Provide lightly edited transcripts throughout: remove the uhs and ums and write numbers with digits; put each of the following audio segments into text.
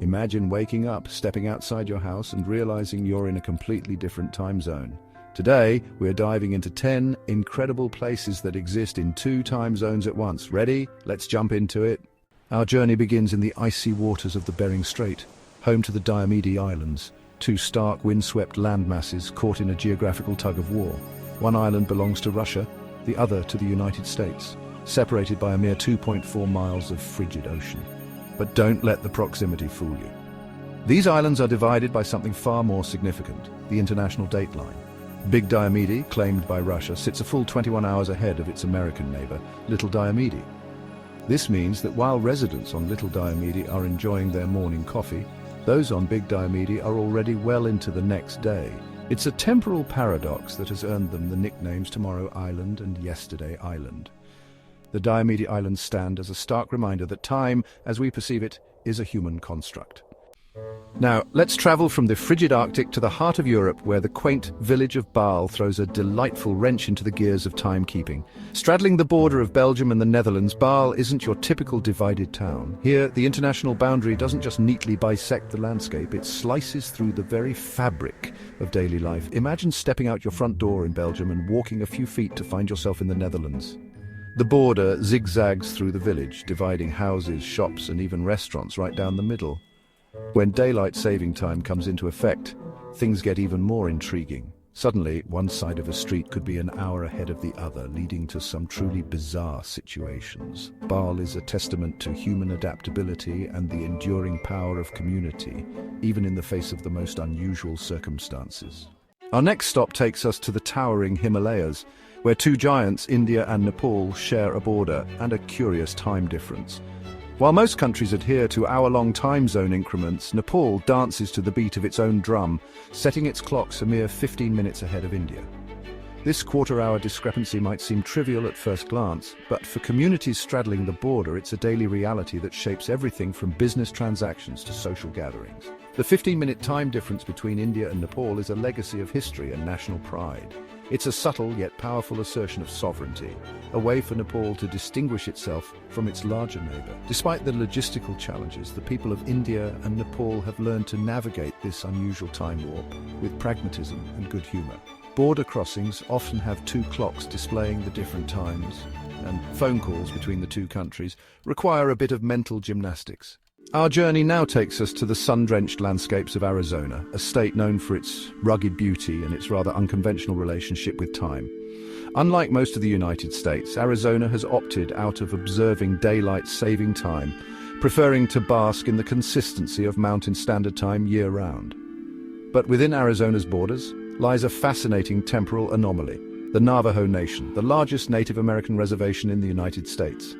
Imagine waking up, stepping outside your house and realizing you're in a completely different time zone. Today, we're diving into 10 incredible places that exist in 2 time zones at once. Ready? Let's jump into it. Our journey begins in the icy waters of the Bering Strait, home to the Diomede Islands, 2 stark windswept landmasses caught in a geographical tug-of-war. One island belongs to Russia, the other to the United States, separated by a mere 2.4 miles of frigid ocean. But don't let the proximity fool you. These islands are divided by something far more significant, the international date line. Big Diomede, claimed by Russia, sits a full 21 hours ahead of its American neighbor, Little Diomede. This means that while residents on Little Diomede are enjoying their morning coffee, those on Big Diomede are already well into the next day. It's a temporal paradox that has earned them the nicknames Tomorrow Island and Yesterday Island. The Diomede Islands stand as a stark reminder that time, as we perceive it, is a human construct. Now, let's travel from the frigid Arctic to the heart of Europe, where the quaint village of Baal throws a delightful wrench into the gears of timekeeping. Straddling the border of Belgium and the Netherlands, Baal isn't your typical divided town. Here, the international boundary doesn't just neatly bisect the landscape, it slices through the very fabric of daily life. Imagine stepping out your front door in Belgium and walking a few feet to find yourself in the Netherlands. The border zigzags through the village, dividing houses, shops, and even restaurants right down the middle. When daylight saving time comes into effect, things get even more intriguing. Suddenly, one side of a street could be an hour ahead of the other, leading to some truly bizarre situations. Baal is a testament to human adaptability and the enduring power of community, even in the face of the most unusual circumstances. Our next stop takes us to the towering Himalayas, where 2 giants, India and Nepal, share a border and a curious time difference. While most countries adhere to hour-long time zone increments, Nepal dances to the beat of its own drum, setting its clocks a mere 15 minutes ahead of India. This quarter-hour discrepancy might seem trivial at first glance, but for communities straddling the border, it's a daily reality that shapes everything from business transactions to social gatherings. The 15-minute time difference between India and Nepal is a legacy of history and national pride. It's a subtle yet powerful assertion of sovereignty, a way for Nepal to distinguish itself from its larger neighbor. Despite the logistical challenges, the people of India and Nepal have learned to navigate this unusual time warp with pragmatism and good humor. Border crossings often have 2 clocks displaying the different times, and phone calls between the 2 countries require a bit of mental gymnastics. Our journey now takes us to the sun-drenched landscapes of Arizona, a state known for its rugged beauty and its rather unconventional relationship with time. Unlike most of the United States, Arizona has opted out of observing daylight saving time, preferring to bask in the consistency of Mountain Standard Time year-round. But within Arizona's borders lies a fascinating temporal anomaly, the Navajo Nation, the largest Native American reservation in the United States.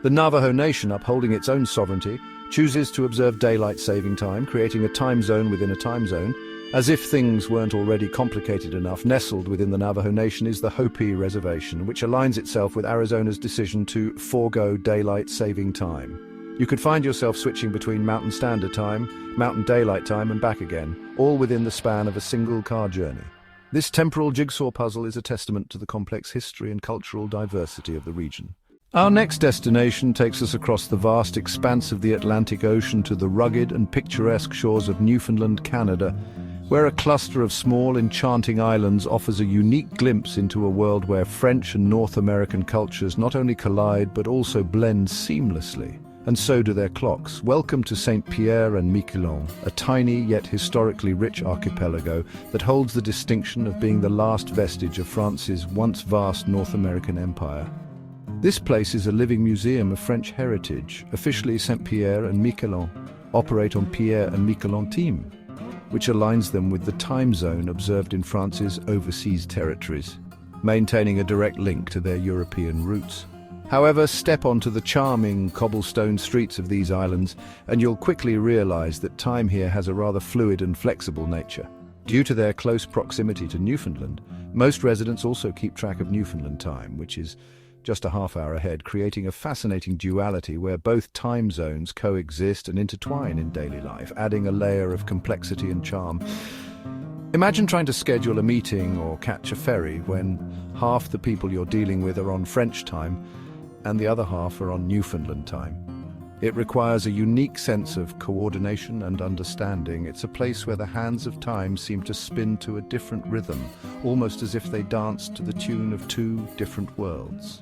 The Navajo Nation, upholding its own sovereignty, chooses to observe daylight saving time, creating a time zone within a time zone. As if things weren't already complicated enough, nestled within the Navajo Nation is the Hopi Reservation, which aligns itself with Arizona's decision to forego daylight saving time. You could find yourself switching between Mountain Standard Time, Mountain Daylight Time, and back again, all within the span of a single car journey. This temporal jigsaw puzzle is a testament to the complex history and cultural diversity of the region. Our next destination takes us across the vast expanse of the Atlantic Ocean to the rugged and picturesque shores of Newfoundland, Canada, where a cluster of small, enchanting islands offers a unique glimpse into a world where French and North American cultures not only collide but also blend seamlessly. And so do their clocks. Welcome to St. Pierre and Miquelon, a tiny yet historically rich archipelago that holds the distinction of being the last vestige of France's once vast North American empire. This place is a living museum of French heritage. Officially, St. Pierre and Miquelon operate on Pierre and Miquelon team, which aligns them with the time zone observed in France's overseas territories, maintaining a direct link to their European roots. However, step onto the charming cobblestone streets of these islands, and you'll quickly realize that time here has a rather fluid and flexible nature. Due to their close proximity to Newfoundland, most residents also keep track of Newfoundland time, which is just a half hour ahead, creating a fascinating duality where both time zones coexist and intertwine in daily life, adding a layer of complexity and charm. Imagine trying to schedule a meeting or catch a ferry when half the people you're dealing with are on French time and the other half are on Newfoundland time. It requires a unique sense of coordination and understanding. It's a place where the hands of time seem to spin to a different rhythm, almost as if they danced to the tune of two different worlds.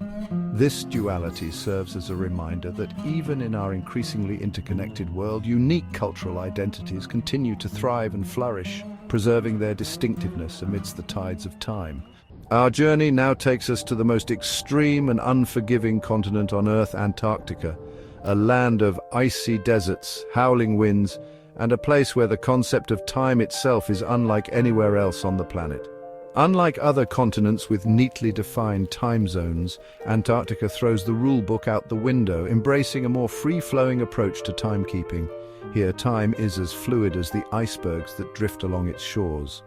This duality serves as a reminder that even in our increasingly interconnected world, unique cultural identities continue to thrive and flourish, preserving their distinctiveness amidst the tides of time. Our journey now takes us to the most extreme and unforgiving continent on Earth, Antarctica, a land of icy deserts, howling winds, and a place where the concept of time itself is unlike anywhere else on the planet. Unlike other continents with neatly defined time zones, Antarctica throws the rule book out the window, embracing a more free-flowing approach to timekeeping. Here, time is as fluid as the icebergs that drift along its shores.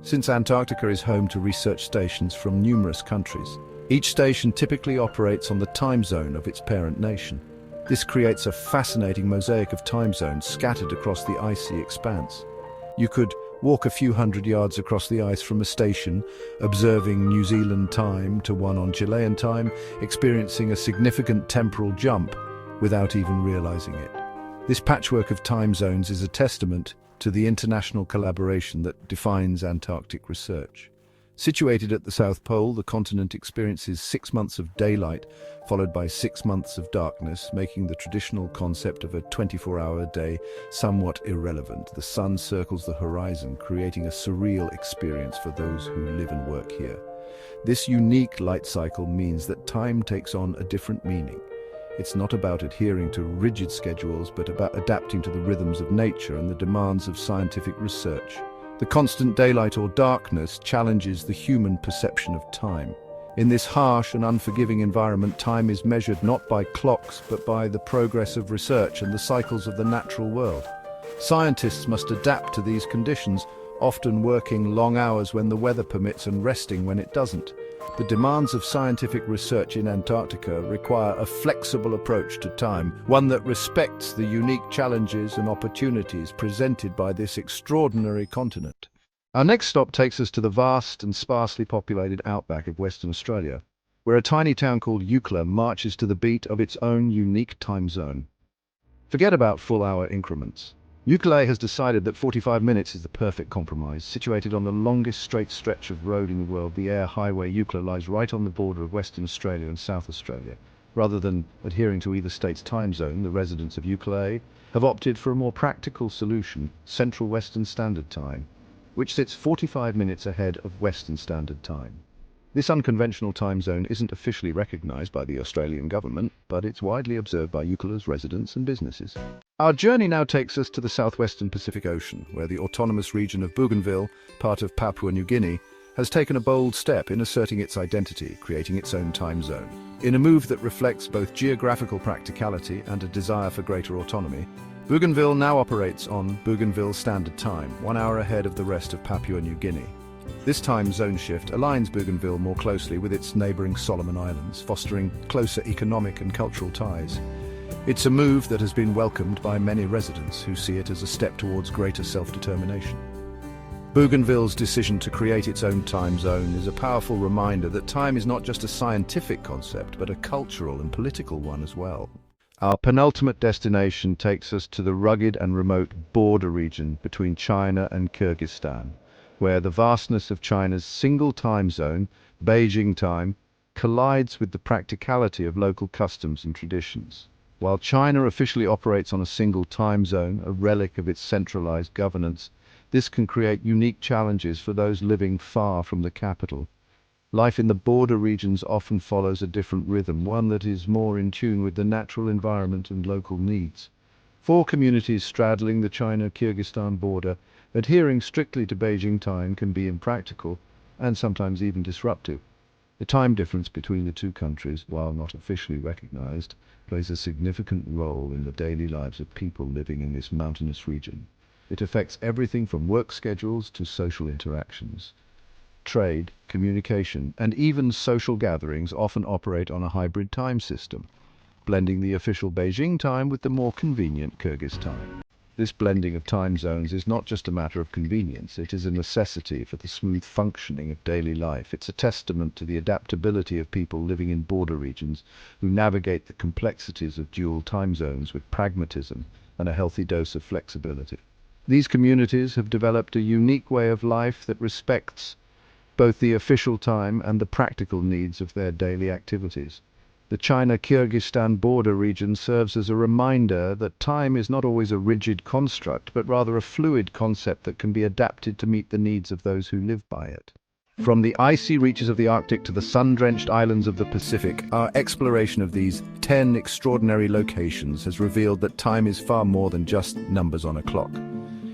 Since Antarctica is home to research stations from numerous countries, each station typically operates on the time zone of its parent nation. This creates a fascinating mosaic of time zones scattered across the icy expanse. You could walk a few hundred yards across the ice from a station, observing New Zealand time to one on Chilean time, experiencing a significant temporal jump without even realizing it. This patchwork of time zones is a testament to the international collaboration that defines Antarctic research. Situated at the South Pole, the continent experiences 6 months of daylight, followed by 6 months of darkness, making the traditional concept of a 24-hour day somewhat irrelevant. The sun circles the horizon, creating a surreal experience for those who live and work here. This unique light cycle means that time takes on a different meaning. It's not about adhering to rigid schedules, but about adapting to the rhythms of nature and the demands of scientific research. The constant daylight or darkness challenges the human perception of time. In this harsh and unforgiving environment, time is measured not by clocks, but by the progress of research and the cycles of the natural world. Scientists must adapt to these conditions, often working long hours when the weather permits and resting when it doesn't. The demands of scientific research in Antarctica require a flexible approach to time, one that respects the unique challenges and opportunities presented by this extraordinary continent. Our next stop takes us to the vast and sparsely populated outback of Western Australia, where a tiny town called Eucla marches to the beat of its own unique time zone. Forget about full-hour increments. Eucla has decided that 45 minutes is the perfect compromise. Situated on the longest straight stretch of road in the world, the Air Highway Eucla lies right on the border of Western Australia and South Australia. Rather than adhering to either state's time zone, the residents of Eucla have opted for a more practical solution, Central Western Standard Time, which sits 45 minutes ahead of Western Standard Time. This unconventional time zone isn't officially recognized by the Australian government, but it's widely observed by Eucla's residents and businesses. Our journey now takes us to the southwestern Pacific Ocean, where the autonomous region of Bougainville, part of Papua New Guinea, has taken a bold step in asserting its identity, creating its own time zone. In a move that reflects both geographical practicality and a desire for greater autonomy, Bougainville now operates on Bougainville Standard Time, 1 hour ahead of the rest of Papua New Guinea. This time zone shift aligns Bougainville more closely with its neighboring Solomon Islands, fostering closer economic and cultural ties. It's a move that has been welcomed by many residents who see it as a step towards greater self-determination. Bougainville's decision to create its own time zone is a powerful reminder that time is not just a scientific concept, but a cultural and political one as well. Our penultimate destination takes us to the rugged and remote border region between China and Kyrgyzstan, where the vastness of China's single time zone, Beijing time, collides with the practicality of local customs and traditions. While China officially operates on a single time zone, a relic of its centralized governance, this can create unique challenges for those living far from the capital. Life in the border regions often follows a different rhythm, one that is more in tune with the natural environment and local needs. For communities straddling the China-Kyrgyzstan border, adhering strictly to Beijing time can be impractical and sometimes even disruptive. The time difference between the two countries, while not officially recognized, plays a significant role in the daily lives of people living in this mountainous region. It affects everything from work schedules to social interactions. Trade, communication, and even social gatherings often operate on a hybrid time system, blending the official Beijing time with the more convenient Kyrgyz time. This blending of time zones is not just a matter of convenience, it is a necessity for the smooth functioning of daily life. It's a testament to the adaptability of people living in border regions who navigate the complexities of dual time zones with pragmatism and a healthy dose of flexibility. These communities have developed a unique way of life that respects both the official time and the practical needs of their daily activities. The China-Kyrgyzstan border region serves as a reminder that time is not always a rigid construct, but rather a fluid concept that can be adapted to meet the needs of those who live by it. From the icy reaches of the Arctic to the sun-drenched islands of the Pacific, our exploration of these 10 extraordinary locations has revealed that time is far more than just numbers on a clock.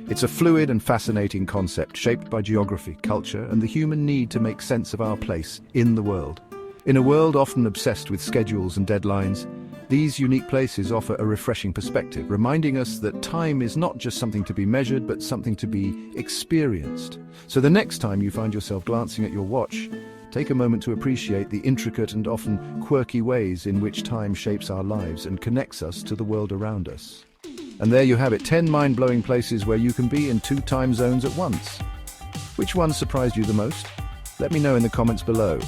It's a fluid and fascinating concept shaped by geography, culture, and the human need to make sense of our place in the world. In a world often obsessed with schedules and deadlines, these unique places offer a refreshing perspective, reminding us that time is not just something to be measured, but something to be experienced. So the next time you find yourself glancing at your watch, take a moment to appreciate the intricate and often quirky ways in which time shapes our lives and connects us to the world around us. And there you have it, 10 mind-blowing places where you can be in 2 time zones at once. Which one surprised you the most? Let me know in the comments below.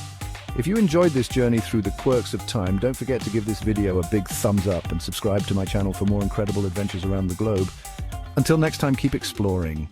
If you enjoyed this journey through the quirks of time, don't forget to give this video a big thumbs up and subscribe to my channel for more incredible adventures around the globe. Until next time, keep exploring.